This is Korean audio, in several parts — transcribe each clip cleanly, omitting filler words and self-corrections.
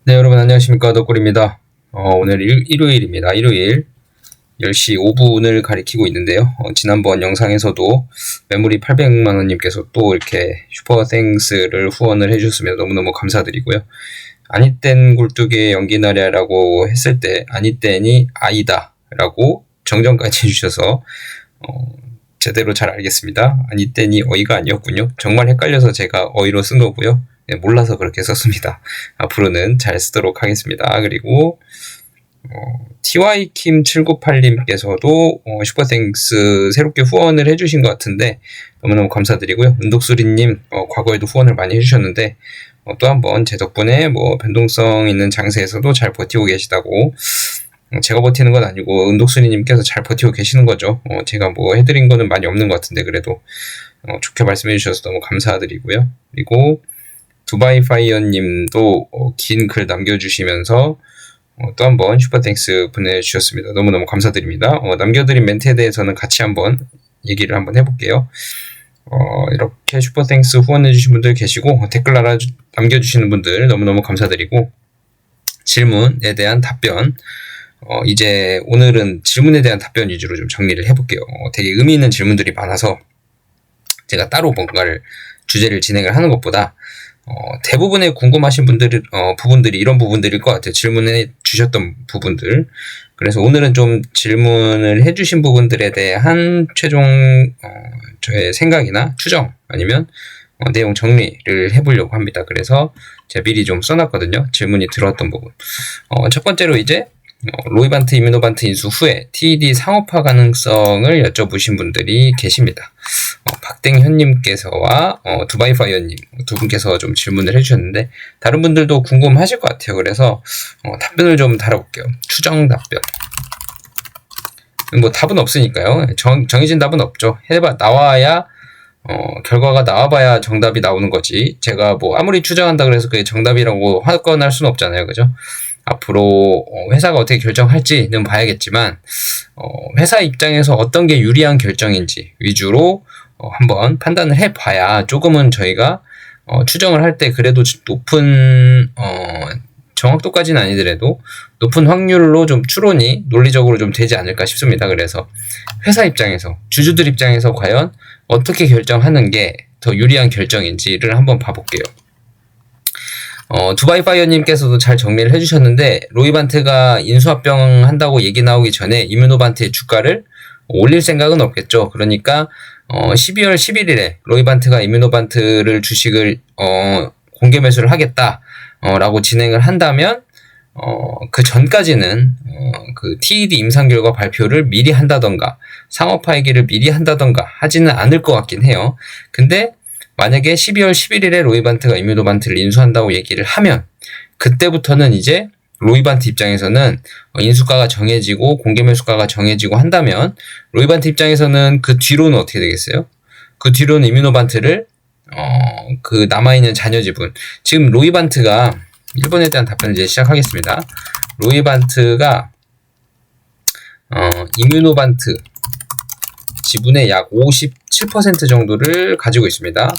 네, 여러분 안녕하십니까. 덕골입니다. 오늘 일요일입니다. 일요일 10시 5분을 가리키고 있는데요. 지난번 영상에서도 메모리 800만원님께서 또 이렇게 슈퍼땡스를 후원을 해주셨으면 너무너무 감사드리고요. 아니땐 굴뚝에 연기나랴라고 했을 때 아니땐이 아이다 라고 정정까지 해주셔서 제대로 잘 알겠습니다. 아니땐이 어이가 아니었군요. 정말 헷갈려서 제가 어이로 쓴 거고요. 네, 몰라서 그렇게 썼습니다. 앞으로는 잘 쓰도록 하겠습니다. 그리고 TY킴798님께서도 슈퍼땡스 새롭게 후원을 해주신 것 같은데 너무너무 감사드리고요. 은독수리님 과거에도 후원을 많이 해주셨는데 또 한번 제 덕분에 변동성 있는 장세에서도 잘 버티고 계시다고, 제가 버티는 건 아니고 은독수리님께서 잘 버티고 계시는 거죠. 제가 해드린 거는 많이 없는 것 같은데 그래도 좋게 말씀해 주셔서 너무 감사드리고요. 그리고 두바이파이어님도 긴 글 남겨주시면서 또 한번 슈퍼땡스 보내주셨습니다. 너무너무 감사드립니다. 남겨드린 멘트에 대해서는 같이 한번 얘기를 한번 해볼게요. 이렇게 슈퍼땡스 후원해주신 분들 계시고 댓글 남겨주시는 분들 너무너무 감사드리고, 질문에 대한 답변, 이제 오늘은 질문에 대한 답변 위주로 좀 정리를 해볼게요. 되게 의미 있는 질문들이 많아서 제가 따로 뭔가를 주제를 진행을 하는 것보다 대부분의 궁금하신 부분들이 이런 부분들일 것 같아요. 질문해 주셨던 부분들. 그래서 오늘은 좀 질문을 해주신 부분들에 대한 최종 저의 생각이나 추정 아니면 내용 정리를 해보려고 합니다. 그래서 제가 미리 좀 써놨거든요. 질문이 들어왔던 부분. 첫 번째로 이제 로이반트, 이뮤노반트 인수 후에 TED 상업화 가능성을 여쭤보신 분들이 계십니다. 박땡현님께서와 두바이파이어님 두 분께서 좀 질문을 해주셨는데 다른 분들도 궁금하실 것 같아요. 그래서 답변을 좀 달아볼게요. 추정 답변. 답은 없으니까요. 정해진 답은 없죠. 나와야 결과가 나와봐야 정답이 나오는 거지. 제가 아무리 추정한다 그래서 그게 정답이라고 확언할 수는 없잖아요. 그죠? 앞으로 회사가 어떻게 결정할지는 봐야겠지만 회사 입장에서 어떤 게 유리한 결정인지 위주로 한번 판단을 해봐야 조금은 저희가 추정을 할 때 그래도 높은 정확도까지는 아니더라도 높은 확률로 좀 추론이 논리적으로 좀 되지 않을까 싶습니다. 그래서 회사 입장에서, 주주들 입장에서 과연 어떻게 결정하는 게 더 유리한 결정인지를 한번 봐볼게요. 두바이파이어님께서도 잘 정리를 해주셨는데 로이반트가 인수합병 한다고 얘기 나오기 전에 이뮤노반트의 주가를 올릴 생각은 없겠죠. 그러니까 12월 11일에 로이반트가 이뮤노반트를 주식을 공개 매수를 하겠다 라고 진행을 한다면 그 전까지는 그 TED 임상 결과 발표를 미리 한다던가 상업화 얘기를 미리 한다던가 하지는 않을 것 같긴 해요. 근데 만약에 12월 11일에 로이반트가 이뮤노반트를 인수한다고 얘기를 하면 그때부터는 이제 로이반트 입장에서는 인수가가 정해지고 공개 매수가가 정해지고 한다면 로이반트 입장에서는 그 뒤로는 어떻게 되겠어요? 그 뒤로는 이뮤노반트를 그 남아있는 자녀 지분, 지금 로이반트가 1번에 대한 답변을 이제 시작하겠습니다. 로이반트가 이뮤노반트 지분의 약 57% 정도를 가지고 있습니다.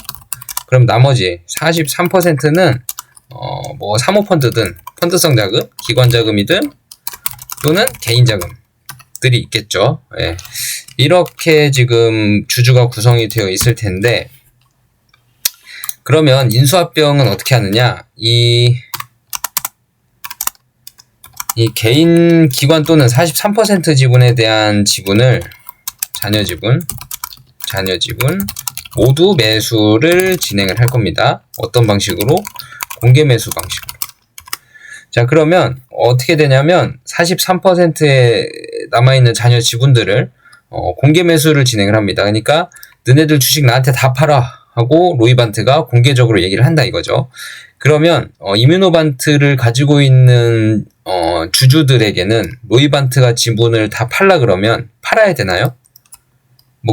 그럼 나머지 43%는 사모펀드든 펀드성 자금, 기관 자금이든 또는 개인 자금들이 있겠죠. 예. 이렇게 지금 주주가 구성이 되어 있을 텐데, 그러면 인수합병은 어떻게 하느냐? 이 개인 기관 또는 43% 지분에 대한 지분을 자녀 지분 모두 매수를 진행을 할 겁니다. 어떤 방식으로? 공개 매수 방식으로. 자, 그러면 어떻게 되냐면 43%에 남아있는 자녀 지분들을 공개 매수를 진행을 합니다. 그러니까 너네들 주식 나한테 다 팔아 하고 로이반트가 공개적으로 얘기를 한다 이거죠. 그러면 이뮤노반트를 가지고 있는 주주들에게는 로이반트가 지분을 다 팔라 그러면 팔아야 되나요?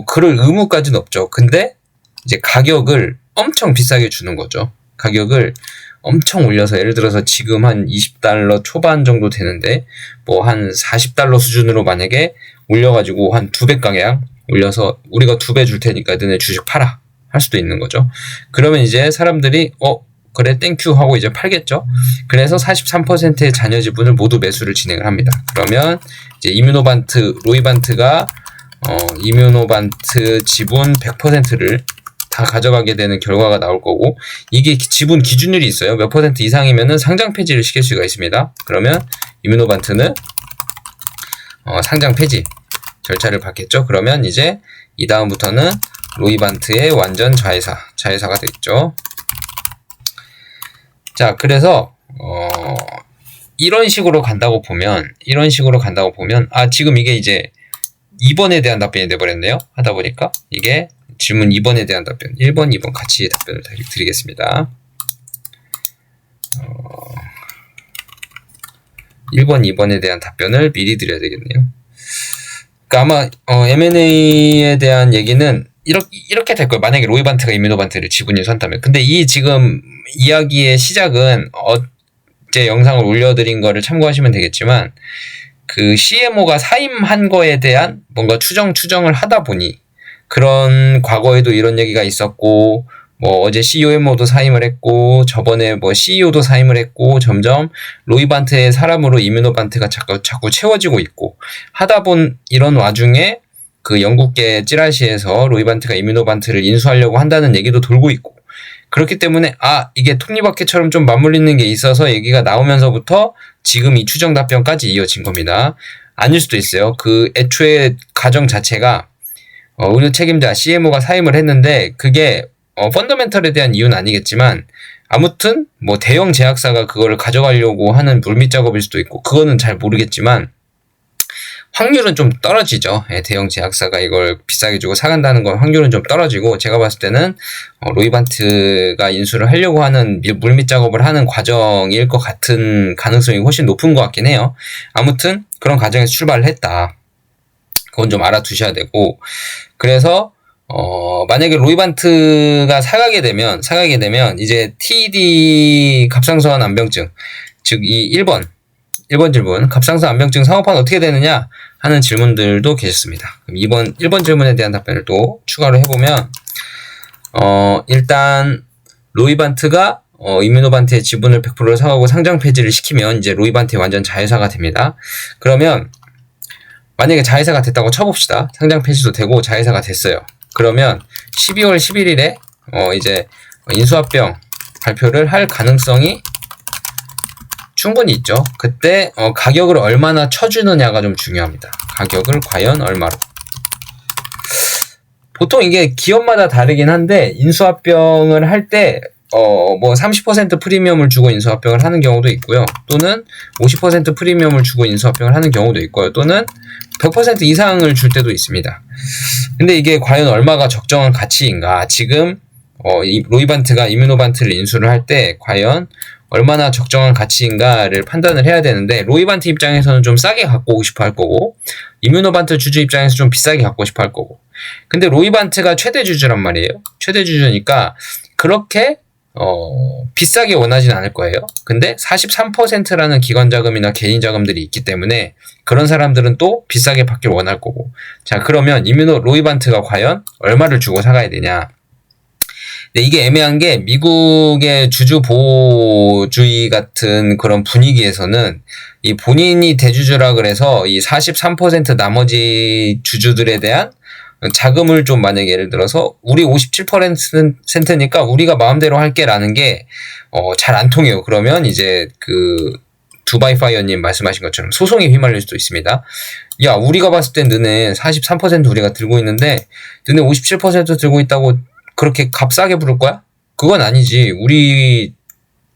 그럴 의무까지는 없죠. 근데 이제 가격을 엄청 비싸게 주는 거죠. 가격을 엄청 올려서, 예를 들어서 지금 한 $20 초반 정도 되는데 한 $40 수준으로 만약에 올려가지고 한 2배가량 올려서 우리가 2배 줄 테니까 너네 주식 팔아 할 수도 있는 거죠. 그러면 이제 사람들이 그래 땡큐 하고 이제 팔겠죠. 그래서 43%의 잔여 지분을 모두 매수를 진행을 합니다. 그러면 이제 로이반트가 이뮤노반트 지분 100%를 다 가져가게 되는 결과가 나올 거고, 이게 지분 기준율이 있어요. 몇 퍼센트 이상이면은 상장 폐지를 시킬 수가 있습니다. 그러면 이뮤노반트는 상장 폐지 절차를 받겠죠. 그러면 이제 이 다음부터는 로이반트의 완전 자회사가 되겠죠. 자, 그래서 이런 식으로 간다고 보면 지금 이게 이제 2번에 대한 답변이 돼버렸네요. 하다 보니까 이게 질문 2번에 대한 답변, 1번, 2번 같이 답변을 드리겠습니다. 1번, 2번에 대한 답변을 미리 드려야 되겠네요. 그러니까 아마 M&A에 대한 얘기는 이렇게 될 거예요. 만약에 로이반트가 이뮤노반트를 지분을 산다면. 근데 이 지금 이야기의 시작은 어제 영상을 올려드린 거를 참고하시면 되겠지만, 그 CMO가 사임한 거에 대한 뭔가 추정을 하다 보니, 그런 과거에도 이런 얘기가 있었고, 뭐 어제 COMO도 사임을 했고, 저번에 뭐 CEO도 사임을 했고, 점점 로이반트의 사람으로 이뮤노반트가 자꾸 채워지고 있고, 하다 본 이런 와중에 그 영국계 찌라시에서 로이반트가 이뮤노반트를 인수하려고 한다는 얘기도 돌고 있고, 그렇기 때문에 이게 톱니바퀴처럼 좀 맞물리는 게 있어서 얘기가 나오면서부터 지금 이 추정 답변까지 이어진 겁니다. 아닐 수도 있어요. 그 애초에 가정 자체가 의료 책임자 CMO가 사임을 했는데, 그게 펀더멘털에 대한 이유는 아니겠지만, 아무튼 뭐 대형 제약사가 그거를 가져가려고 하는 물밑 작업일 수도 있고, 그거는 잘 모르겠지만 확률은 좀 떨어지죠. 대형 제약사가 이걸 비싸게 주고 사간다는 건 확률은 좀 떨어지고, 제가 봤을 때는 로이반트가 인수를 하려고 하는 물밑 작업을 하는 과정일 것 같은 가능성이 훨씬 높은 것 같긴 해요. 아무튼 그런 과정에서 출발을 했다. 그건 좀 알아두셔야 되고, 그래서 만약에 로이반트가 사가게 되면 이제 TED 갑상선 암병증, 즉 이 1번 질문, 갑상선 암병증 상호판 어떻게 되느냐 하는 질문들도 계셨습니다. 그럼 1번 질문에 대한 답변을 또 추가로 해보면, 일단 로이반트가 이뮤노반트의 지분을 100%를 사가고 상장 폐지를 시키면 이제 로이반트의 완전 자회사가 됩니다. 그러면 만약에 자회사가 됐다고 쳐봅시다. 상장 폐지도 되고 자회사가 됐어요. 그러면 12월 11일에 이제 인수합병 발표를 할 가능성이 충분히 있죠. 그때 가격을 얼마나 쳐주느냐가 좀 중요합니다. 가격을 과연 얼마로. 보통 이게 기업마다 다르긴 한데, 인수합병을 할 때 뭐 30% 프리미엄을 주고 인수합병을 하는 경우도 있고요. 또는 50% 프리미엄을 주고 인수합병을 하는 경우도 있고요. 또는 100% 이상을 줄 때도 있습니다. 근데 이게 과연 얼마가 적정한 가치인가? 지금 로이반트가 이뮤노반트를 인수를 할 때 과연 얼마나 적정한 가치인가를 판단을 해야 되는데, 로이반트 입장에서는 좀 싸게 갖고 오고 싶어 할 거고, 이뮤노반트 주주 입장에서 좀 비싸게 갖고 싶어 할 거고. 근데 로이반트가 최대 주주란 말이에요. 최대 주주니까 그렇게 비싸게 원하진 않을 거예요. 근데 43%라는 기관 자금이나 개인 자금들이 있기 때문에 그런 사람들은 또 비싸게 받길 원할 거고. 자, 그러면 로이반트가 과연 얼마를 주고 사가야 되냐? 근데 이게 애매한 게, 미국의 주주 보호주의 같은 그런 분위기에서는 이 본인이 대주주라 그래서 이 43% 나머지 주주들에 대한 자금을 좀, 만약에 예를 들어서 우리 57%니까 우리가 마음대로 할게라는 게 잘 안 통해요. 그러면 이제 그 두바이파이어님 말씀하신 것처럼 소송에 휘말릴 수도 있습니다. 야, 우리가 봤을 땐 너네 43% 우리가 들고 있는데 너네 57% 들고 있다고 그렇게 값싸게 부를 거야? 그건 아니지. 우리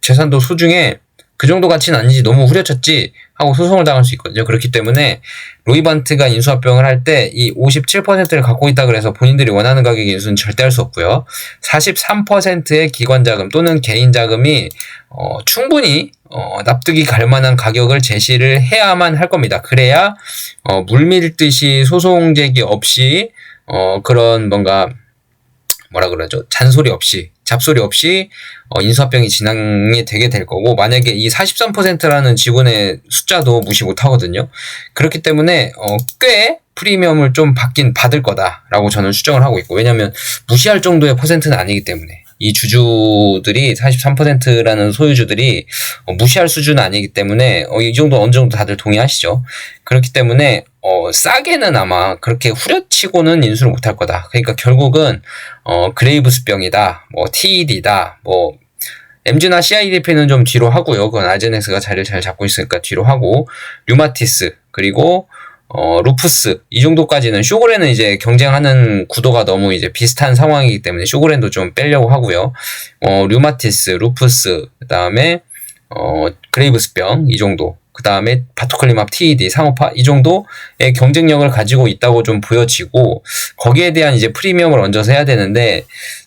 재산도 소중해. 그 정도 가치는 아니지. 너무 후려쳤지 하고 소송을 당할 수 있거든요. 그렇기 때문에 로이반트가 인수합병을 할 때 이 57%를 갖고 있다 그래서 본인들이 원하는 가격의 인수는 절대 할 수 없고요. 43%의 기관 자금 또는 개인 자금이 충분히 납득이 갈 만한 가격을 제시를 해야만 할 겁니다. 그래야 물밀듯이 소송 제기 없이 그런 뭔가 뭐라 그러죠? 잔소리 없이, 잡소리 없이 인수합병이 진행이 되게 될 거고, 만약에 이 43%라는 지분의 숫자도 무시 못 하거든요. 그렇기 때문에 꽤 프리미엄을 좀 받긴 받을 거다라고 저는 추정을 하고 있고, 왜냐면 무시할 정도의 퍼센트는 아니기 때문에. 이 주주들이 43%라는 소유주들이 무시할 수준은 아니기 때문에 이 정도 어느 정도 다들 동의하시죠. 그렇기 때문에 싸게는 아마 그렇게 후려치고는 인수를 못할 거다. 그러니까 결국은 그레이브스병이다, 뭐 TED다, 뭐 MG나 CIDP는 좀 뒤로 하고요. 그건 아제넥스가 자리를 잘 잡고 있으니까 뒤로 하고, 류마티스 그리고 루푸스 이 정도까지는, 쇼그렌은 이제 경쟁하는 구도가 너무 이제 비슷한 상황이기 때문에 쇼그렌도 좀 빼려고 하고요. 류마티스, 루푸스, 그다음에 그레이브스병 이 정도, 그다음에 바토클리맙, TED, 상오파 이 정도의 경쟁력을 가지고 있다고 좀 보여지고, 거기에 대한 이제 프리미엄을 얹어서 해야 되는데,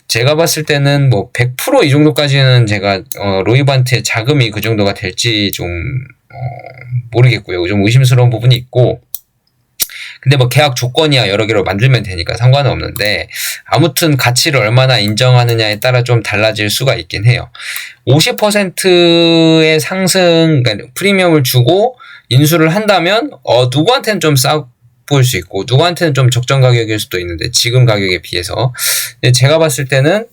제가 봤을 때는 뭐 100% 이 정도까지는 제가 로이반트의 자금이 그 정도가 될지 좀 모르겠고요. 좀 의심스러운 부분이 있고, 근데 뭐 계약 조건이야 여러 개로 만들면 되니까 상관은 없는데, 아무튼 가치를 얼마나 인정하느냐에 따라 좀 달라질 수가 있긴 해요. 50%의 상승, 그러니까 프리미엄을 주고 인수를 한다면 누구한테는 좀 싸 보일 수 있고 누구한테는 좀 적정 가격일 수도 있는데, 지금 가격에 비해서. 근데 제가 봤을 때는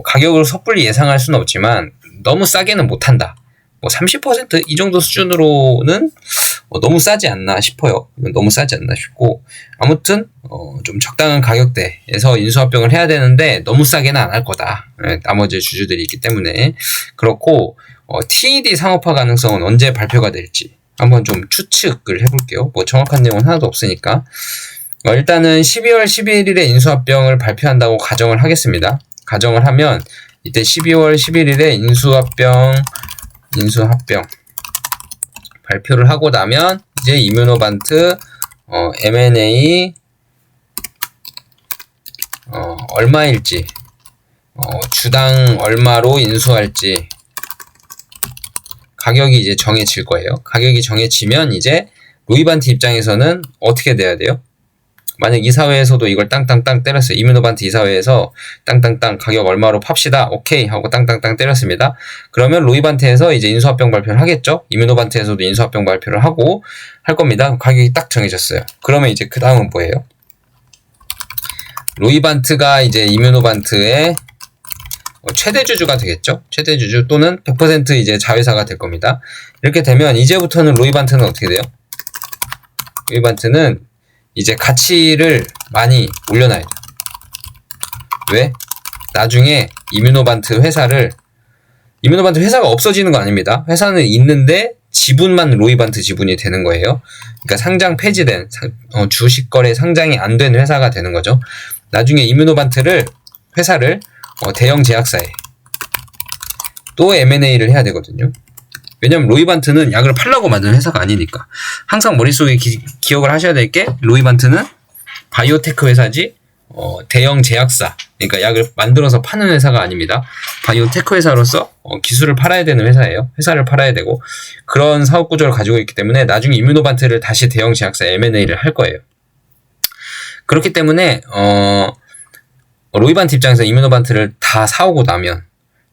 가격을 섣불리 예상할 수는 없지만 너무 싸게는 못한다. 뭐 30% 이 정도 수준으로는 너무 싸지 않나 싶어요. 너무 싸지 않나 싶고, 아무튼 좀 적당한 가격대에서 인수합병을 해야 되는데 너무 싸게는 안 할 거다. 나머지 주주들이 있기 때문에. 그렇고 TED 상업화 가능성은 언제 발표가 될지 한번 좀 추측을 해볼게요. 뭐 정확한 내용은 하나도 없으니까. 일단은 12월 11일에 인수합병을 발표한다고 가정을 하겠습니다. 가정을 하면 이때 12월 11일에 인수합병 발표를 하고 나면 이제 이뮤노반트 M&A 얼마일지, 주당 얼마로 인수할지 가격이 이제 정해질 거예요. 가격이 정해지면 이제 로이반트 입장에서는 어떻게 돼야 돼요? 만약 이사회에서도 이걸 땅땅땅 때렸어요. 이뮤노반트 이사회에서 땅땅땅 가격 얼마로 팝시다. 오케이 하고 땅땅땅 때렸습니다. 그러면 로이반트에서 이제 인수합병 발표를 하겠죠. 이뮤노반트에서도 인수합병 발표를 하고 할 겁니다. 가격이 딱 정해졌어요. 그러면 이제 그 다음은 뭐예요? 로이반트가 이제 이뮤노반트의 최대 주주가 되겠죠. 최대 주주 또는 100% 이제 자회사가 될 겁니다. 이렇게 되면 이제부터는 로이반트는 어떻게 돼요? 로이반트는 이제 가치를 많이 올려놔야 돼요. 왜? 나중에 이뮤노반트 회사가 없어지는 거 아닙니다. 회사는 있는데 지분만 로이반트 지분이 되는 거예요. 그러니까 상장 폐지된, 주식 거래 상장이 안 된 회사가 되는 거죠. 나중에 이뮤노반트 회사를 대형 제약사에 또 M&A를 해야 되거든요. 왜냐면 로이반트는 약을 팔라고 만든 회사가 아니니까. 항상 머릿속에 기억을 하셔야 될 게, 로이반트는 바이오테크 회사지 대형 제약사, 그러니까 약을 만들어서 파는 회사가 아닙니다. 바이오테크 회사로서 기술을 팔아야 되는 회사예요. 회사를 팔아야 되고, 그런 사업 구조를 가지고 있기 때문에 나중에 이뮤노반트를 다시 대형 제약사에 M&A를 할 거예요. 그렇기 때문에 로이반트 입장에서 이뮤노반트를 다 사오고 나면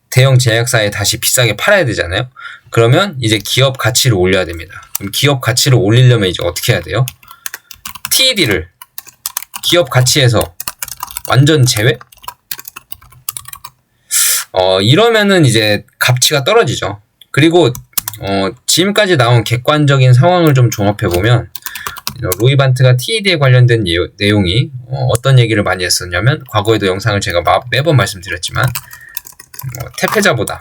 대형 제약사에 다시 비싸게 팔아야 되잖아요. 그러면 이제 기업 가치를 올려야 됩니다. 그럼 기업 가치를 올리려면 이제 어떻게 해야 돼요? TED를 기업 가치에서 완전 제외? 이러면은 이제 가치가 떨어지죠. 그리고 지금까지 나온 객관적인 상황을 좀 종합해보면, 로이반트가 TED에 관련된 내용이 어떤 얘기를 많이 했었냐면, 과거에도 영상을 제가 매번 말씀드렸지만, 태폐자보다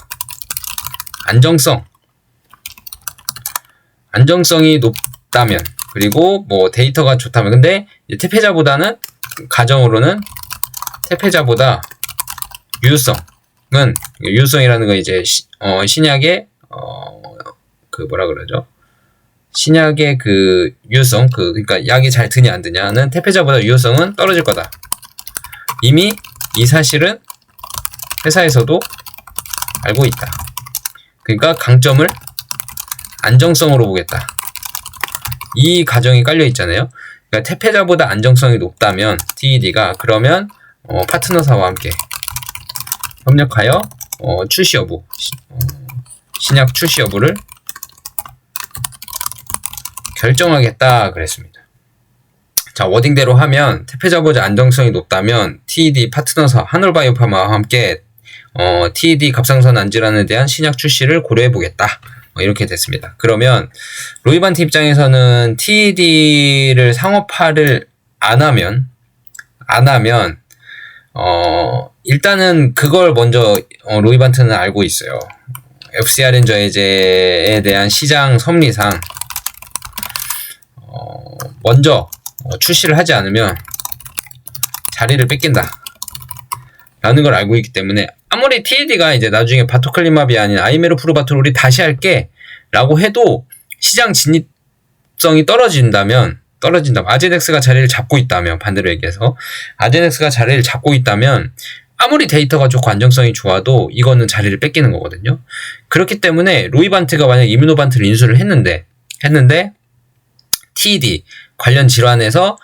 안정성이 높다면, 그리고 뭐 데이터가 좋다면, 근데 태폐자보다는 가정으로는 태폐자보다 유효성이라는 건 이제 신약의 신약의 그 유효성, 그러니까 약이 잘 드냐 안 드냐는 태폐자보다 유효성은 떨어질 거다. 이미 이 사실은 회사에서도 알고 있다. 그러니까 강점을 안정성으로 보겠다. 이 가정이 깔려 있잖아요. 그러니까 태폐자보다 안정성이 높다면 TED가, 그러면 파트너사와 함께 협력하여 출시 여부, 신약 출시 여부를 결정하겠다 그랬습니다. 자, 워딩대로 하면 태폐자보다 안정성이 높다면 TED 파트너사 한올바이오파마와 함께 TED 갑상선 안질환에 대한 신약 출시를 고려해보겠다. 이렇게 됐습니다. 그러면 로이반트 입장에서는 TED를 상업화를 안 하면 일단은 그걸 먼저 로이반트는 알고 있어요. FcRn 저해제에 대한 시장 섭리상 먼저 출시를 하지 않으면 자리를 뺏긴다 라는 걸 알고 있기 때문에, 아무리 TED가 이제 나중에 바토클리마비 아닌 아이메로프루바토를 우리 다시 할게 라고 해도 시장 진입성이 떨어진다면 아제넥스가 자리를 잡고 있다면, 반대로 얘기해서 아제넥스가 자리를 잡고 있다면 아무리 데이터가 좋고 안정성이 좋아도 이거는 자리를 뺏기는 거거든요. 그렇기 때문에 로이반트가 만약 이뮤노반트를 인수를 했는데 TED 관련 질환에서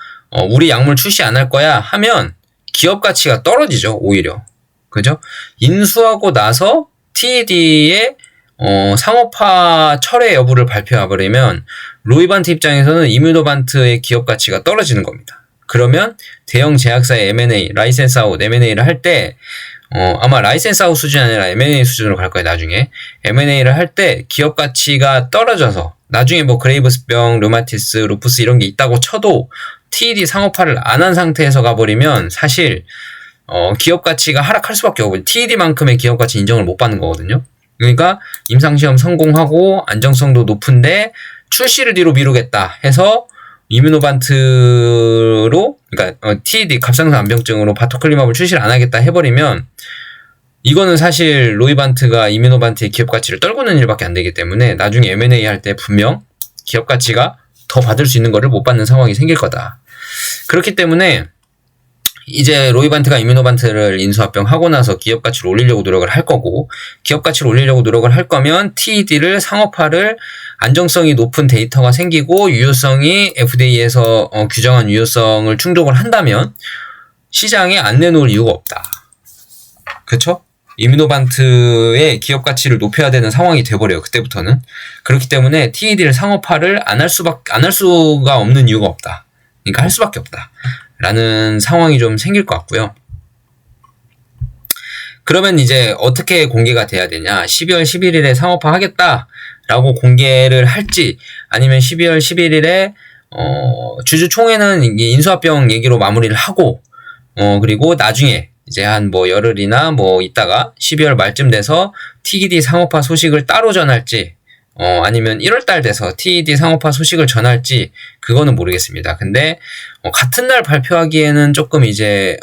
우리 약물 출시 안 할 거야 하면 기업 가치가 떨어지죠, 오히려. 그죠? 인수하고 나서 TED의 상업화 철회 여부를 발표해버리면 로이반트 입장에서는 이뮤노반트의 기업 가치가 떨어지는 겁니다. 그러면 대형 제약사의 M&A, 라이센스 아웃 M&A를 할 때 아마 라이센스 아웃 수준이 아니라 M&A 수준으로 갈 거예요, 나중에. M&A를 할 때 기업 가치가 떨어져서 나중에 뭐 그레이브스병, 류마티스, 루푸스 이런 게 있다고 쳐도 TED 상업화를 안 한 상태에서 가버리면 사실 기업 가치가 하락할 수밖에 없고 TED만큼의 기업 가치 인정을 못 받는 거거든요. 그러니까 임상시험 성공하고 안정성도 높은데 출시를 뒤로 미루겠다 해서 이뮤노반트로, 그러니까 TED 갑상선 암병증으로 바토클리마블 출시를 안 하겠다 해버리면 이거는 사실 로이반트가 이뮤노반트의 기업 가치를 떨구는 일밖에 안 되기 때문에 나중에 M&A 할 때 분명 기업 가치가 더 받을 수 있는 거를 못 받는 상황이 생길 거다. 그렇기 때문에 이제 로이반트가 이뮤노반트를 인수합병하고 나서 기업 가치를 올리려고 노력을 할 거고, 기업 가치를 올리려고 노력을 할 거면 TED를 상업화를 안정성이 높은 데이터가 생기고 유효성이 FDA에서 규정한 유효성을 충족을 한다면 시장에 안 내놓을 이유가 없다. 그쵸? 이뮤노반트의 기업 가치를 높여야 되는 상황이 돼버려요, 그때부터는. 그렇기 때문에 TED를 상업화를 안 할 수가 없는 이유가 없다. 그러니까 할 수밖에 없다 라는 상황이 좀 생길 것 같고요. 그러면 이제 어떻게 공개가 돼야 되냐, 12월 11일에 상업화 하겠다 라고 공개를 할지, 아니면 12월 11일에 주주총회는 인수합병 얘기로 마무리를 하고 그리고 나중에 이제 한 뭐 열흘이나 뭐 있다가 12월 말쯤 돼서 TED 상업화 소식을 따로 전할지, 아니면 1월달 돼서 TED 상업화 소식을 전할지 그거는 모르겠습니다. 근데 같은 날 발표하기에는 조금 이제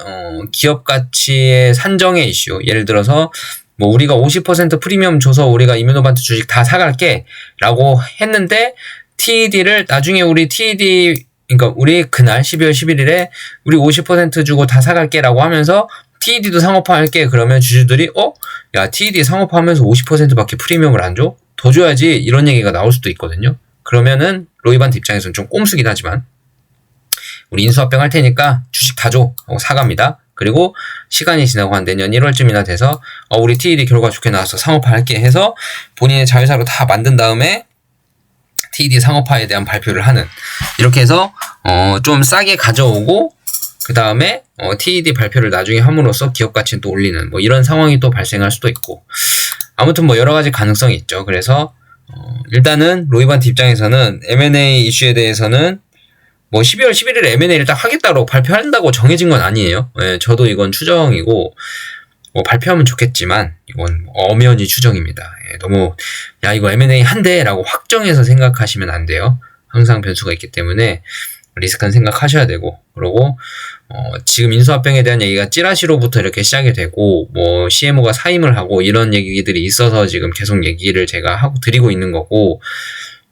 기업 가치의 산정의 이슈, 예를 들어서 뭐 우리가 50% 프리미엄 줘서 우리가 이뮤노반트 주식 다 사갈게 라고 했는데 TED를 나중에 우리 TED, 그러니까 우리 그날 12월 11일에 우리 50% 주고 다 사갈게 라고 하면서 TED도 상업화할게, 그러면 주주들이 야 TED 상업화하면서 50%밖에 프리미엄을 안 줘? 더 줘야지, 이런 얘기가 나올 수도 있거든요. 그러면은 로이반트 입장에서는 좀 꼼수긴 하지만 우리 인수합병 할 테니까 주식 다 줘 하고 사갑니다. 그리고 시간이 지나고 한 내년 1월쯤이나 돼서 우리 TED 결과 좋게 나와서 상업화 할게 해서 본인의 자회사로 다 만든 다음에 TED 상업화에 대한 발표를 하는, 이렇게 해서 좀 싸게 가져오고 그 다음에 TED 발표를 나중에 함으로써 기업 가치는 또 올리는 뭐 이런 상황이 또 발생할 수도 있고, 아무튼 뭐 여러 가지 가능성이 있죠. 그래서 일단은 로이반트 입장에서는 M&A 이슈에 대해서는 뭐 12월 11일에 M&A를 딱 하겠다고 발표한다고 정해진 건 아니에요. 예, 저도 이건 추정이고 뭐 발표하면 좋겠지만 이건 엄연히 추정입니다. 예, 너무 야 이거 M&A 한대 라고 확정해서 생각하시면 안 돼요. 항상 변수가 있기 때문에 리스크는 생각하셔야 되고, 그리고 지금 인수합병에 대한 얘기가 찌라시로부터 이렇게 시작이 되고 뭐 CMO가 사임을 하고 이런 얘기들이 있어서 지금 계속 얘기를 제가 하고 드리고 있는 거고,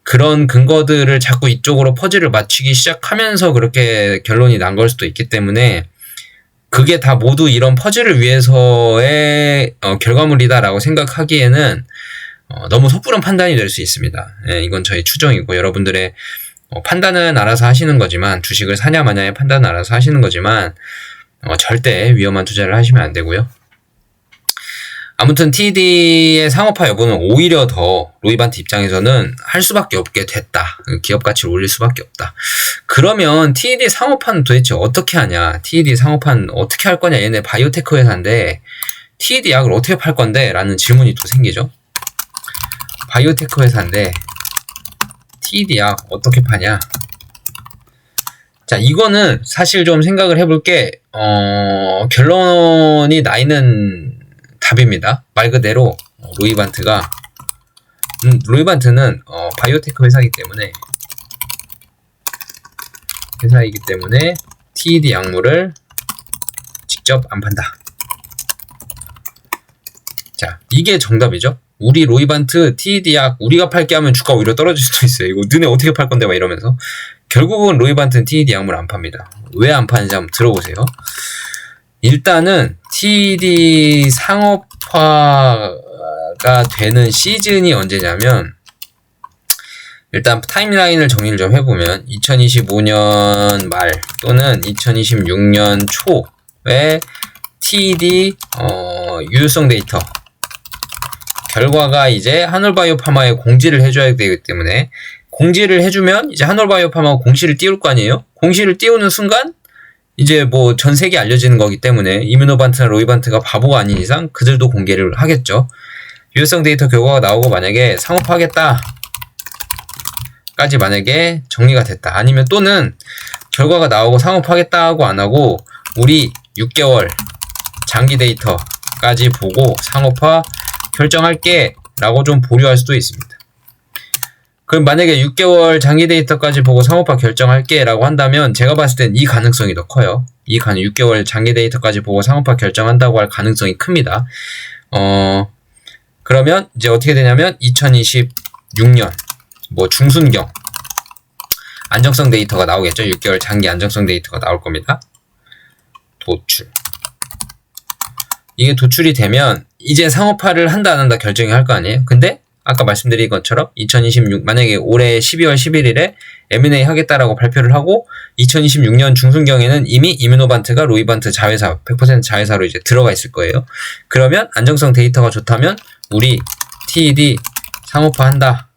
그런 근거들을 자꾸 이쪽으로 퍼즐을 맞추기 시작하면서 그렇게 결론이 난 걸 수도 있기 때문에 그게 다 모두 이런 퍼즐을 위해서의 결과물이다라고 생각하기에는 너무 섣부른 판단이 될 수 있습니다. 예, 이건 저희 추정이고 여러분들의 판단은 알아서 하시는 거지만, 주식을 사냐 마냐의 판단은 알아서 하시는 거지만 절대 위험한 투자를 하시면 안 되고요. 아무튼 TED의 상업화 여부는 오히려 더 로이반트 입장에서는 할 수밖에 없게 됐다. 기업 가치를 올릴 수밖에 없다. 그러면 TED 상업화는 도대체 어떻게 하냐? TED 상업화는 어떻게 할 거냐? 얘네 바이오테크 회사인데 TED 약을 어떻게 팔 건데? 라는 질문이 또 생기죠. 바이오테크 회사인데 TED 약 어떻게 파냐? 자, 이거는 사실 좀 생각을 해볼 게 결론이 나 있는 답입니다. 말 그대로 로이반트는 바이오테크 회사이기 때문에 TED 약물을 직접 안 판다. 자, 이게 정답이죠. 우리 로이반트 TED 약 우리가 팔게 하면 주가 오히려 떨어질 수도 있어요. 이거 너네 어떻게 팔 건데 막 이러면서. 결국은 로이반트는 TED 약물 안 팝니다. 왜 안 파는지 한번 들어보세요. 일단은 TED 상업화가 되는 시즌이 언제냐면, 일단 타임라인을 정리를 좀 해보면 2025년 말 또는 2026년 초에 TED 유효성 데이터 결과가 이제 한올바이오파마에 공지를 해줘야 되기 때문에, 공지를 해주면 이제 한올바이오파마가 공시를 띄울 거 아니에요? 공시를 띄우는 순간 이제 뭐 전 세계에 알려지는 거기 때문에 이뮤노반트나 로이반트가 바보가 아닌 이상 그들도 공개를 하겠죠. 유효성 데이터 결과가 나오고 만약에 상업화하겠다 까지 만약에 정리가 됐다, 아니면 또는 결과가 나오고 상업화하겠다 하고 안 하고 우리 6개월 장기 데이터까지 보고 상업화 결정할게 라고 좀 보류할 수도 있습니다. 그럼 만약에 6개월 장기 데이터까지 보고 상업화 결정할게 라고 한다면 제가 봤을 땐 이 가능성이 더 커요. 6개월 장기 데이터까지 보고 상업화 결정한다고 할 가능성이 큽니다. 그러면 이제 어떻게 되냐면 2026년 뭐 중순경 안정성 데이터가 나오겠죠. 6개월 장기 안정성 데이터가 나올 겁니다. 도출. 이게 도출이 되면 이제 상업화를 한다 안 한다 결정이 할 거 아니에요. 근데 아까 말씀드린 것처럼 2026 만약에 올해 12월 11일에 M&A 하겠다라고 발표를 하고 2026년 중순경에는 이미 이뮤노반트가 로이반트 자회사 100% 자회사로 이제 들어가 있을 거예요. 그러면 안정성 데이터가 좋다면 우리 TED 상업화한다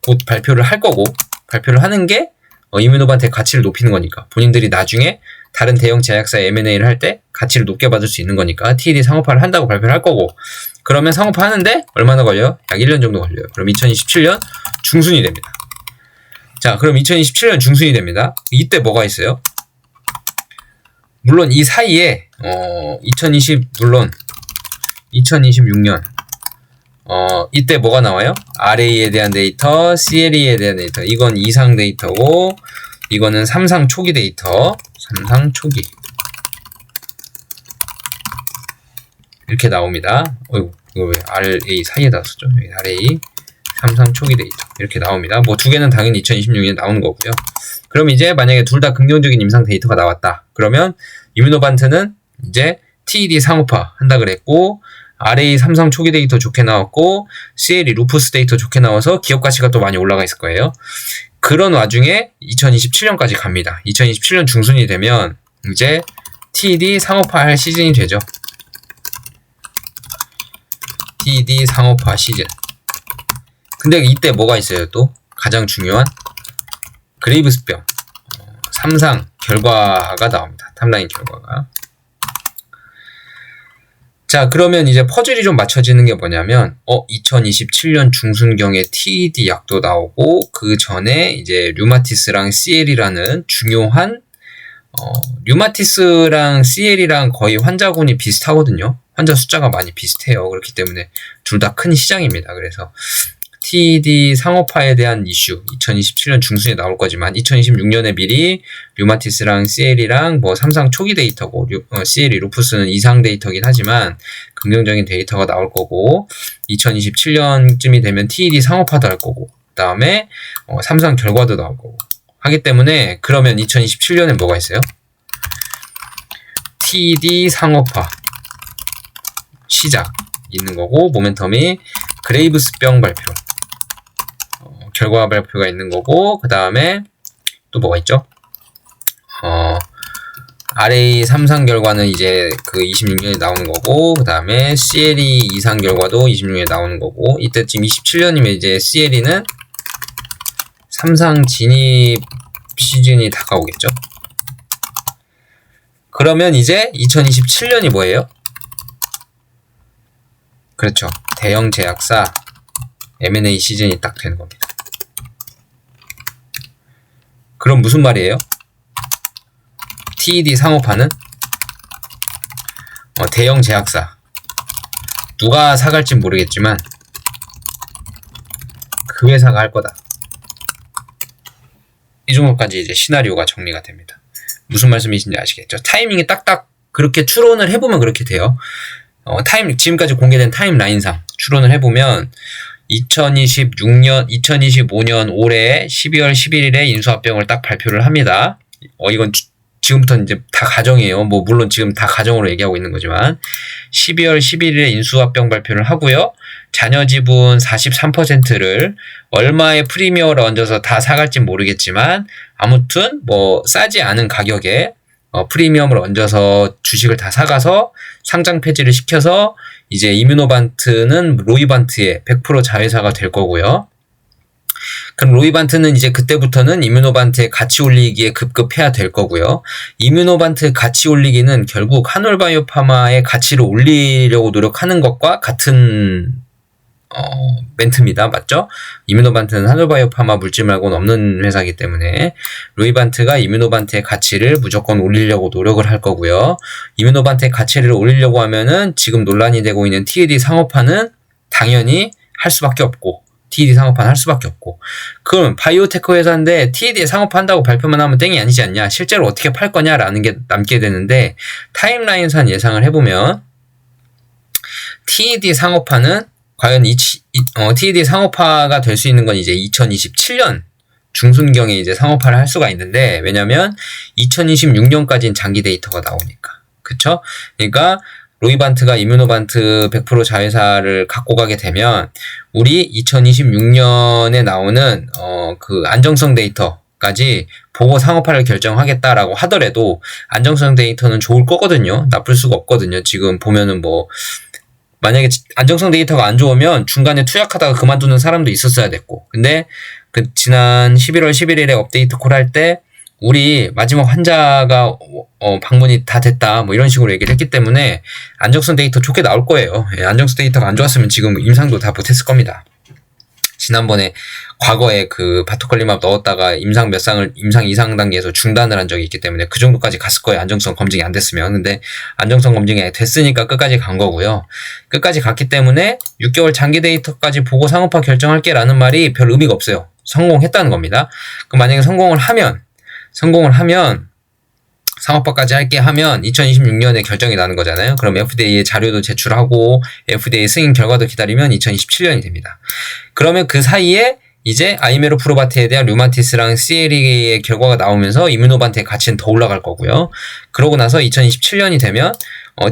곧 발표를 할 거고, 발표를 하는 게 이뮤노반트의 가치를 높이는 거니까, 본인들이 나중에 다른 대형 제약사에 M&A를 할 때 가치를 높게 받을 수 있는 거니까 TED 상업화를 한다고 발표를 할 거고, 그러면 상업화 하는데 얼마나 걸려요? 약 1년 정도 걸려요. 그럼 2027년 중순이 됩니다. 자, 그럼 2027년 중순이 됩니다. 이때 뭐가 있어요? 물론 이 사이에 2026년 이때 뭐가 나와요? RA에 대한 데이터, CLE에 대한 데이터. 이건 이상 데이터고, 이거는 3상 초기 데이터. 3상 초기. 이렇게 나옵니다. 어이구, 이거 왜 RA 사이에다 썼죠? RA 3상 초기 데이터. 이렇게 나옵니다. 뭐 두 개는 당연히 2026년에 나오는 거고요. 그럼 이제 만약에 둘 다 긍정적인 임상 데이터가 나왔다. 그러면 이뮤노반트는 이제 TED 상업화 한다 그랬고, RA 3상 초기 데이터 좋게 나왔고, CLE 루푸스 데이터 좋게 나와서 기업 가치가 또 많이 올라가 있을 거예요. 그런 와중에 2027년까지 갑니다. 2027년 중순이 되면 이제 TED 상업화할 시즌이 되죠. TED 상업화 시즌. 근데 이때 뭐가 있어요? 또 가장 중요한 그레이브스병 3상 결과가 나옵니다. 탑라인 결과가. 자, 그러면 이제 퍼즐이 좀 맞춰지는 게 뭐냐면 2027년 중순경에 TED 약도 나오고, 그 전에 이제 류마티스랑 CL이라는 중요한 류마티스랑 CL이랑 거의 환자군이 비슷하거든요. 환자 숫자가 많이 비슷해요. 그렇기 때문에 둘 다 큰 시장입니다. 그래서 TED 상업화에 대한 이슈 2027년 중순에 나올 거지만 2026년에 미리 류마티스랑 CL이랑 뭐 3상 초기 데이터고, CL이 루푸스는 2상 데이터긴 하지만 긍정적인 데이터가 나올 거고, 2027년쯤이 되면 TED 상업화도 할 거고, 그 다음에 3상 결과도 나올 거고 하기 때문에, 그러면 2027년에 뭐가 있어요? TED 상업화 시작 있는 거고, 모멘텀이 그레이브스병 발표 결과 발표가 있는 거고, 그 다음에 또 뭐가 있죠? RA 3상 결과는 이제 그 26년에 나오는 거고, 그 다음에 CLE 2상 결과도 26년에 나오는 거고, 이때쯤 27년이면 이제 CLE는 3상 진입 시즌이 다가오겠죠? 그러면 이제 2027년이 뭐예요? 그렇죠. 대형 제약사 M&A 시즌이 딱 되는 겁니다. 그럼 무슨 말이에요? TED 상업화는 대형 제약사, 누가 사갈진 모르겠지만 그 회사가 할 거다. 이 정도까지 이제 시나리오가 정리가 됩니다. 무슨 말씀이신지 아시겠죠? 타이밍이 딱딱 그렇게 추론을 해보면 그렇게 돼요. 지금까지 공개된 타임라인상 추론을 해보면 2025년 올해 12월 11일에 인수합병을 딱 발표를 합니다. 이건 지금부터 이제 다 가정이에요. 뭐 물론 지금 다 가정으로 얘기하고 있는 거지만 12월 11일에 인수합병 발표를 하고요. 잔여 지분 43%를 얼마의 프리미어를 얹어서 다 사갈진 모르겠지만 아무튼 뭐 싸지 않은 가격에 프리미엄을 얹어서 주식을 다 사가서 상장 폐지를 시켜서 이제 이뮤노반트는 로이반트의 100% 자회사가 될 거고요. 그럼 로이반트는 이제 그때부터는 이뮤노반트의 가치 올리기에 급급해야 될 거고요. 이뮤노반트 가치 올리기는 결국 한올바이오파마의 가치를 올리려고 노력하는 것과 같은 멘트입니다. 맞죠? 이뮤노반트는 한올바이오파마 물질 말고는 없는 회사이기 때문에 로이반트가 이뮤노반트의 가치를 무조건 올리려고 노력을 할 거고요. 이뮤노반트의 가치를 올리려고 하면은 지금 논란이 되고 있는 TED 상업화는 당연히 할 수밖에 없고 TED 상업화는 할 수밖에 없고 그럼 바이오테크 회사인데 TED 상업화한다고 발표만 하면 땡이 아니지 않냐? 실제로 어떻게 팔 거냐라는 게 남게 되는데 타임라인상 예상을 해보면 TED 상업화는 과연 TED 상업화가 될 수 있는 건 이제 2027년 중순경에 이제 상업화를 할 수가 있는데 왜냐면 2026년까지는 장기 데이터가 나오니까. 그쵸? 그러니까 로이반트가 이뮤노반트 100% 자회사를 갖고 가게 되면 우리 2026년에 나오는 그 안정성 데이터까지 보고 상업화를 결정하겠다라고 하더라도 안정성 데이터는 좋을 거거든요. 나쁠 수가 없거든요. 지금 보면은 뭐 만약에 안정성 데이터가 안 좋으면 중간에 투약하다가 그만두는 사람도 있었어야 됐고 근데 그 지난 11월 11일에 업데이트 콜 할 때 우리 마지막 환자가 방문이 다 됐다 뭐 이런 식으로 얘기를 했기 때문에 안정성 데이터 좋게 나올 거예요. 안정성 데이터가 안 좋았으면 지금 임상도 다 못했을 겁니다. 지난번에 과거에 그 바토컬리맙 넣었다가 임상 2상 단계에서 중단을 한 적이 있기 때문에 그 정도까지 갔을 거예요. 안정성 검증이 안 됐으면. 근데 안정성 검증이 됐으니까 끝까지 간 거고요. 끝까지 갔기 때문에 6개월 장기 데이터까지 보고 상업화 결정할게 라는 말이 별 의미가 없어요. 성공했다는 겁니다. 그럼 만약에 성공을 하면 상업화까지 할게 하면 2026년에 결정이 나는 거잖아요. 그럼 FDA에 자료도 제출하고 FDA 승인 결과도 기다리면 2027년이 됩니다. 그러면 그 사이에 이제 아이메로프로바트에 대한 류마티스랑 CLE의 결과가 나오면서 이뮤노반트의 가치는 더 올라갈 거고요. 그러고 나서 2027년이 되면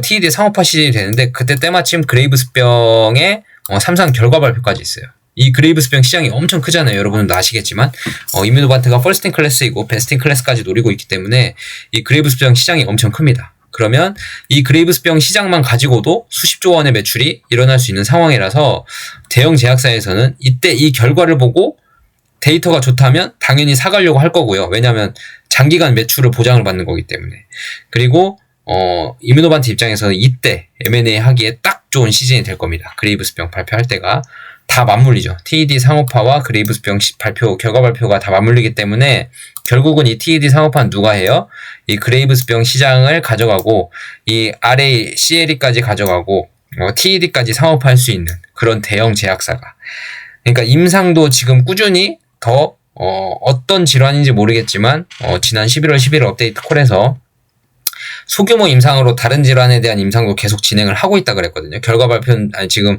TED 상업화 시즌이 되는데 그때 때마침 그레이브스병의 3상 결과 발표까지 있어요. 이 그레이브스병 시장이 엄청 크잖아요. 여러분도 아시겠지만 이뮤노반트가 퍼스트 인 클래스이고 베스트 인 클래스까지 노리고 있기 때문에 이 그레이브스병 시장이 엄청 큽니다. 그러면 이 그레이브스병 시장만 가지고도 수십조 원의 매출이 일어날 수 있는 상황이라서 대형 제약사에서는 이때 이 결과를 보고 데이터가 좋다면 당연히 사가려고 할 거고요. 왜냐하면 장기간 매출을 보장을 받는 거기 때문에. 그리고 이뮤노반트 입장에서는 이때 M&A 하기에 딱 좋은 시즌이 될 겁니다. 그레이브스병 발표할 때가 다 맞물리죠. TED 상업화와 그레이브스병 결과 발표가 다 맞물리기 때문에 결국은 이 TED 상업화는 누가 해요? 이 그레이브스병 시장을 가져가고 이 RA, CLE까지 가져가고 TED까지 상업화할 수 있는 그런 대형 제약사가. 그러니까 임상도 지금 꾸준히 더 어떤 질환인지 모르겠지만 지난 11월 11일 업데이트 콜에서 소규모 임상으로 다른 질환에 대한 임상도 계속 진행을 하고 있다 그랬거든요. 결과 발표는 지금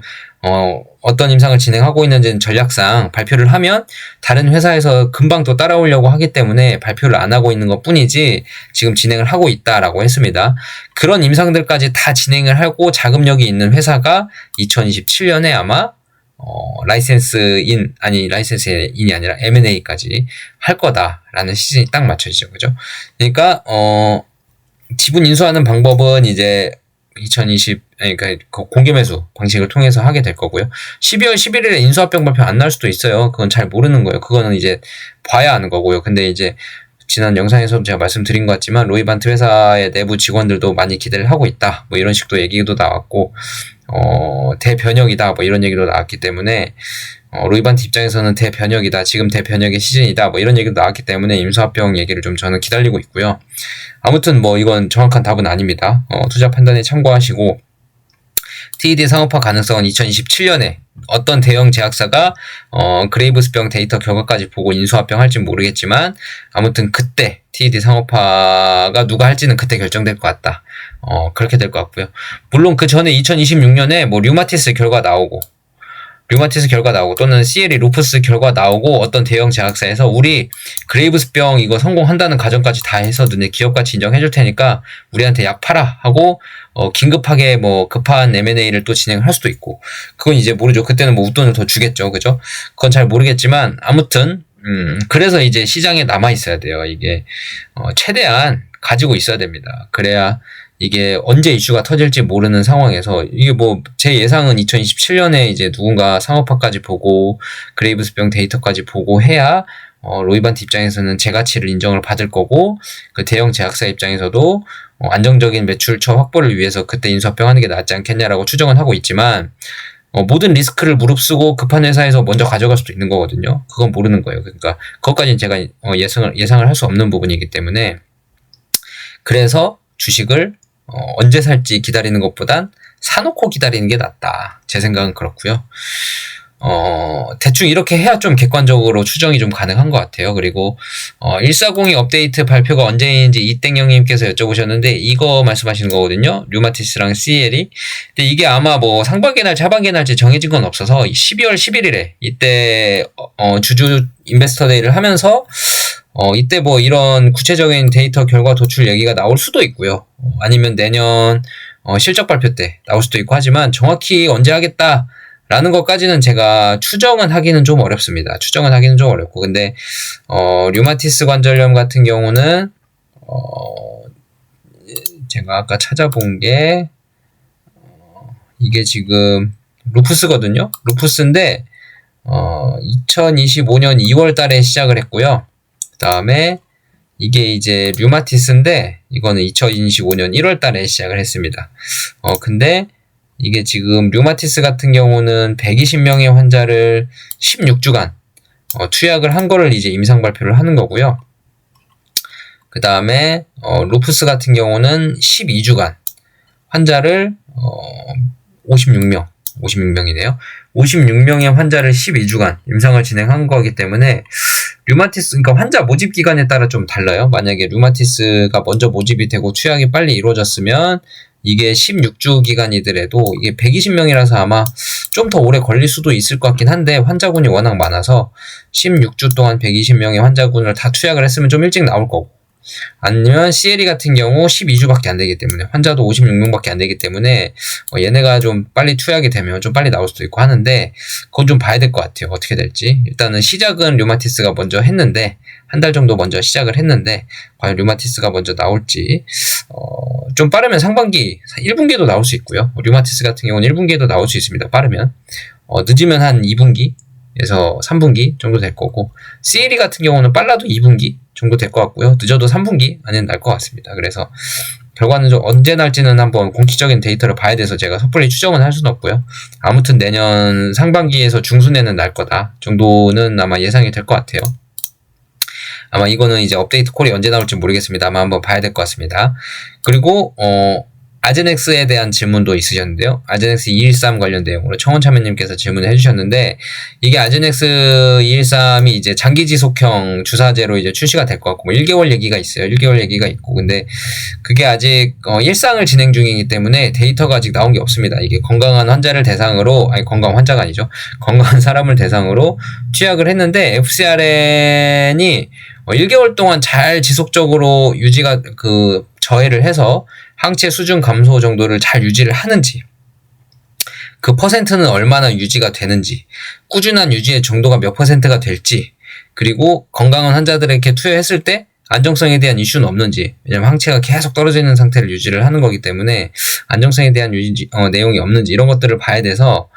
어떤 임상을 진행하고 있는지는 전략상 발표를 하면 다른 회사에서 금방 또 따라오려고 하기 때문에 발표를 안 하고 있는 것 뿐이지 지금 진행을 하고 있다라고 했습니다. 그런 임상들까지 다 진행을 하고 자금력이 있는 회사가 2027년에 아마 라이센스인이 아니라 M&A까지 할 거다라는 시즌이 딱 맞춰지죠. 그죠? 그러니까 지분 인수하는 방법은 이제 그러니까 공개 매수 방식을 통해서 하게 될 거고요. 12월 11일에 인수합병 발표 안 날 수도 있어요. 그건 잘 모르는 거예요. 그거는 이제 봐야 하는 거고요. 근데 이제 지난 영상에서 제가 말씀드린 것 같지만 로이반트 회사의 내부 직원들도 많이 기대를 하고 있다. 뭐 이런 식도 얘기도 나왔고 대변혁이다 뭐 이런 얘기도 나왔기 때문에 로이반트 입장에서는 대변혁이다, 지금 대변혁의 시즌이다 뭐 이런 얘기도 나왔기 때문에 임수합병 얘기를 좀 저는 기다리고 있고요. 아무튼 뭐 이건 정확한 답은 아닙니다. 투자 판단에 참고하시고, TED 상업화 가능성은 2027년에 어떤 대형 제약사가 그레이브스병 데이터 결과까지 보고 인수합병 할지는 모르겠지만, 아무튼 그때 TED 상업화가 누가 할지는 그때 결정될 것 같다. 그렇게 될 것 같고요. 물론 그 전에 2026년에 뭐 류마티스 결과 나오고 또는 CLE 루푸스 결과 나오고 어떤 대형 제약사에서 우리 그레이브스병 이거 성공한다는 가정까지 다 해서 너네 기업가치 인정해줄 테니까 우리한테 약 팔아 하고 긴급하게 뭐 급한 M&A를 또 진행할 수도 있고, 그건 이제 모르죠. 그때는 뭐 웃돈을 더 주겠죠, 그죠? 그건 잘 모르겠지만 아무튼 그래서 이제 시장에 남아 있어야 돼요. 이게 최대한 가지고 있어야 됩니다. 그래야 이게 언제 이슈가 터질지 모르는 상황에서, 이게 뭐 제 예상은 2027년에 이제 누군가 상업화까지 보고 그레이브스병 데이터까지 보고 해야 로이반트 입장에서는 제 가치를 인정을 받을 거고, 그 대형 제약사 입장에서도 안정적인 매출처 확보를 위해서 그때 인수합병하는 게 낫지 않겠냐라고 추정은 하고 있지만, 모든 리스크를 무릅쓰고 급한 회사에서 먼저 가져갈 수도 있는 거거든요. 그건 모르는 거예요. 그러니까 그것까지는 제가 예상을 할 수 없는 부분이기 때문에, 그래서 주식을 언제 살지 기다리는 것보단 사놓고 기다리는 게 낫다. 제 생각은 그렇고요. 대충 이렇게 해야 좀 객관적으로 추정이 좀 가능한 것 같아요. 그리고 140이 업데이트 발표가 언제인지 이땡영님께서 여쭤보셨는데, 이거 말씀하시는 거거든요. 류마티스랑 CL이. 근데 이게 아마 뭐 상반기 날 하반기 날지 정해진 건 없어서 12월 11일에 이때 주주 인베스터 데이를 하면서 이때 뭐 이런 구체적인 데이터 결과 도출 얘기가 나올 수도 있고요. 아니면 내년 실적 발표 때 나올 수도 있고 하지만, 정확히 언제 하겠다라는 것까지는 제가 추정은 하기는 좀 어렵습니다. 근데 류마티스 관절염 같은 경우는 제가 아까 찾아본 게 이게 지금 루푸스거든요. 루푸스인데 2025년 2월 달에 시작을 했고요. 그 다음에 이게 이제 류마티스인데 이거는 2025년 1월 달에 시작을 했습니다. 근데 이게 지금 류마티스 같은 경우는 120명의 환자를 16주간 투약을 한 거를 이제 임상 발표를 하는 거고요. 그 다음에 루푸스 같은 경우는 12주간 환자를 56명이네요. 56명의 환자를 12주간 임상을 진행한 거기 때문에, 류마티스, 그러니까 환자 모집 기간에 따라 좀 달라요. 만약에 류마티스가 먼저 모집이 되고 투약이 빨리 이루어졌으면 이게 16주 기간이더라도 이게 120명이라서 아마 좀 더 오래 걸릴 수도 있을 것 같긴 한데, 환자군이 워낙 많아서 16주 동안 120명의 환자군을 다 투약을 했으면 좀 일찍 나올 거고, 아니면 CLE 같은 경우 12주밖에 안 되기 때문에, 환자도 56명밖에 안 되기 때문에 얘네가 좀 빨리 투약이 되면 좀 빨리 나올 수도 있고 하는데, 그건 좀 봐야 될 것 같아요. 어떻게 될지. 일단은 시작은 류마티스가 먼저 했는데, 한 달 정도 먼저 시작을 했는데, 과연 류마티스가 먼저 나올지, 좀 빠르면 상반기 1분기에도 나올 수 있고요. 류마티스 같은 경우는 1분기에도 나올 수 있습니다. 빠르면. 늦으면 한 2분기에서 3분기 정도 될 거고, CLE 같은 경우는 빨라도 2분기 정도 될 것 같고요. 늦어도 3분기 안에는 날 것 같습니다. 그래서 결과는 좀 언제 날지는 한번 공식적인 데이터를 봐야 돼서 제가 섣불리 추정은 할 수는 없고요. 아무튼 내년 상반기에서 중순에는 날 거다 정도는 아마 예상이 될 것 같아요. 아마 이거는 이제 업데이트 콜이 언제 나올지 모르겠습니다. 아마 한번 봐야 될 것 같습니다. 그리고 아제넥스에 대한 질문도 있으셨는데요. 아제넥스 213 관련 내용으로 청원참여님께서 질문을 해주셨는데, 이게 아제넥스 213이 이제 장기 지속형 주사제로 이제 출시가 될 것 같고, 뭐 1개월 얘기가 있어요. 1개월 얘기가 있고, 근데 그게 아직 일상을 진행 중이기 때문에 데이터가 아직 나온 게 없습니다. 이게 건강한 환자를 대상으로, 건강한 환자가 아니죠. 건강한 사람을 대상으로 투약을 했는데, FcRN이 1개월 동안 잘 지속적으로 유지가 저해를 해서 항체 수준 감소 정도를 잘 유지를 하는지, 그 퍼센트는 얼마나 유지가 되는지, 꾸준한 유지의 정도가 몇 퍼센트가 될지, 그리고 건강한 환자들에게 투여했을 때 안정성에 대한 이슈는 없는지, 왜냐면 항체가 계속 떨어져 있는 상태를 유지를 하는 거기 때문에 안정성에 대한 내용이 없는지, 이런 것들을 봐야 돼서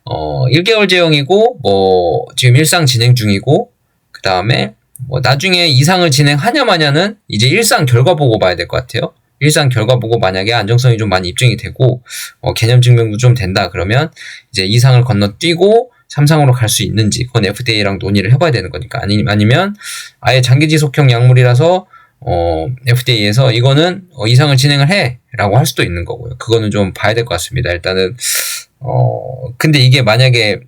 1개월 제형이고 뭐 지금 일상 진행 중이고, 그 다음에 뭐 나중에 이상을 진행하냐 마냐는 이제 일상 결과 보고 봐야 될 것 같아요. 일상 결과 보고 만약에 안정성이 좀 많이 입증이 되고 개념 증명도 좀 된다 그러면 이제 2상을 건너뛰고 3상으로 갈 수 있는지 그건 FDA랑 논의를 해봐야 되는 거니까 아니면 아예 장기지속형 약물이라서 FDA에서 이거는 이상을 진행을 해 라고 할 수도 있는 거고요. 그거는 좀 봐야 될 것 같습니다. 일단은 근데 이게 만약에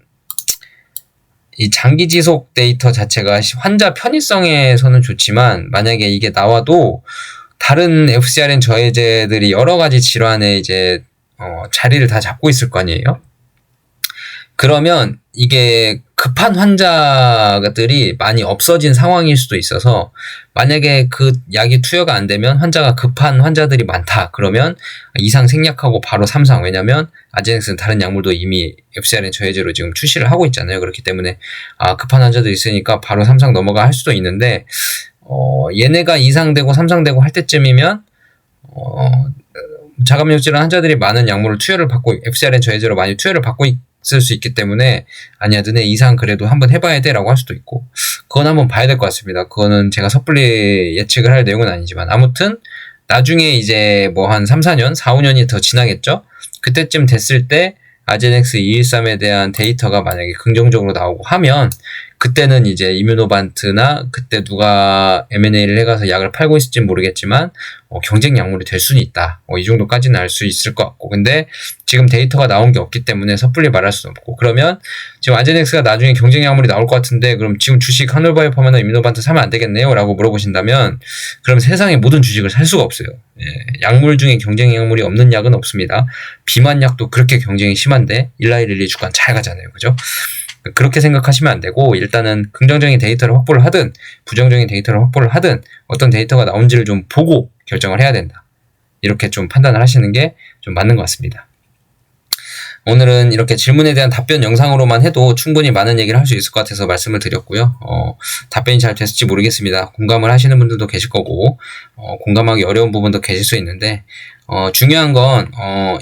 이 장기지속 데이터 자체가 환자 편의성에서는 좋지만 만약에 이게 나와도 다른 FcRn 저해제들이 여러 가지 질환에 이제 자리를 다 잡고 있을 거 아니에요. 그러면 이게 급한 환자들이 많이 없어진 상황일 수도 있어서 만약에 그 약이 투여가 안 되면 환자가 급한 환자들이 많다. 그러면 2상 생략하고 바로 3상. 왜냐면 아제넥스는 다른 약물도 이미 FcRn 저해제로 지금 출시를 하고 있잖아요. 그렇기 때문에 급한 환자들이 있으니까 바로 3상 넘어가 할 수도 있는데 얘네가 2상 되고 3상 되고 할 때쯤이면 자가면역 질환 환자들이 많은 약물을 투여를 받고 FcRn 저해제로 많이 투여를 받고 있을 수 있기 때문에 아니야 너네 이상 그래도 한번 해봐야 돼 라고 할 수도 있고 그건 한번 봐야 될 것 같습니다. 그거는 제가 섣불리 예측을 할 내용은 아니지만 아무튼 나중에 이제 뭐 한 3, 4년, 4, 5년이 더 지나겠죠? 그때쯤 됐을 때 아제넥스 213에 대한 데이터가 만약에 긍정적으로 나오고 하면 그때는 이제 이뮤노반트나 그때 누가 M&A를 해가서 약을 팔고 있을지 모르겠지만 경쟁 약물이 될 수는 있다. 이 정도까지는 알 수 있을 것 같고 근데 지금 데이터가 나온 게 없기 때문에 섣불리 말할 수는 없고 그러면 지금 아제넥스가 나중에 경쟁 약물이 나올 것 같은데 그럼 지금 주식 한올바이오파마나 이뮤노반트 사면 안 되겠네요? 라고 물어보신다면 그럼 세상의 모든 주식을 살 수가 없어요. 약물 중에 경쟁 약물이 없는 약은 없습니다. 비만약도 그렇게 경쟁이 심한데 일라이릴리 주가 잘 가잖아요. 그죠? 그렇게 생각하시면 안 되고 일단은 긍정적인 데이터를 확보를 하든 부정적인 데이터를 확보를 하든 어떤 데이터가 나온지를 좀 보고 결정을 해야 된다. 이렇게 좀 판단을 하시는 게 좀 맞는 것 같습니다. 오늘은 이렇게 질문에 대한 답변 영상으로만 해도 충분히 많은 얘기를 할 수 있을 것 같아서 말씀을 드렸고요. 답변이 잘 됐을지 모르겠습니다. 공감을 하시는 분들도 계실 거고 공감하기 어려운 부분도 계실 수 있는데 중요한 건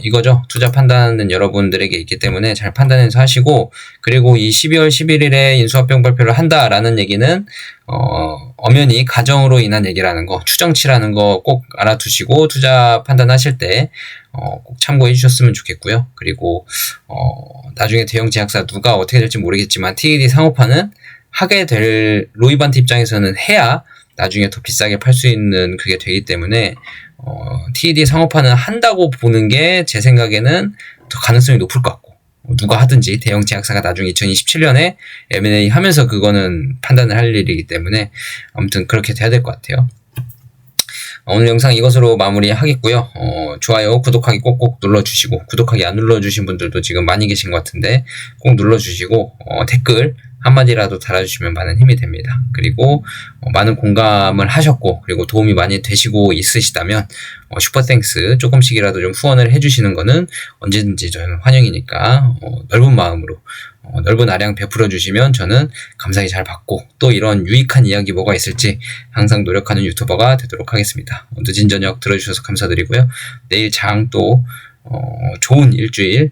이거죠. 투자 판단은 여러분들에게 있기 때문에 잘 판단해서 하시고 그리고 이 12월 11일에 인수합병 발표를 한다라는 얘기는 엄연히 가정으로 인한 얘기라는 거, 추정치라는 거 꼭 알아두시고 투자 판단하실 때 꼭 참고해 주셨으면 좋겠고요. 그리고 나중에 대형 제약사 누가 어떻게 될지 모르겠지만 TED 상호판은 하게 될 로이반트 입장에서는 해야 나중에 더 비싸게 팔 수 있는 그게 되기 때문에 TED 상호판은 한다고 보는 게 제 생각에는 더 가능성이 높을 것 같고 누가 하든지 대형 제약사가 나중에 2027년에 M&A 하면서 그거는 판단을 할 일이기 때문에 아무튼 그렇게 돼야 될 것 같아요. 오늘 영상 이것으로 마무리하겠고요. 좋아요, 구독하기 꼭꼭 눌러주시고 구독하기 안 눌러주신 분들도 지금 많이 계신 것 같은데 꼭 눌러주시고 댓글 한마디라도 달아주시면 많은 힘이 됩니다. 그리고 많은 공감을 하셨고 그리고 도움이 많이 되시고 있으시다면 슈퍼땡스 조금씩이라도 좀 후원을 해주시는 거는 언제든지 저는 환영이니까 넓은 마음으로 넓은 아량 베풀어 주시면 저는 감사히 잘 받고 또 이런 유익한 이야기 뭐가 있을지 항상 노력하는 유튜버가 되도록 하겠습니다. 늦은 저녁 들어주셔서 감사드리고요. 내일 장 또 좋은 일주일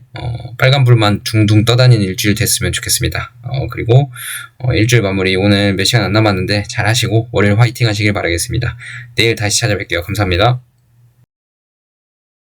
빨간불만 둥둥 떠다니는 일주일 됐으면 좋겠습니다. 그리고 일주일 마무리 오늘 몇 시간 안 남았는데 잘 하시고 월요일 화이팅 하시길 바라겠습니다. 내일 다시 찾아뵐게요. 감사합니다.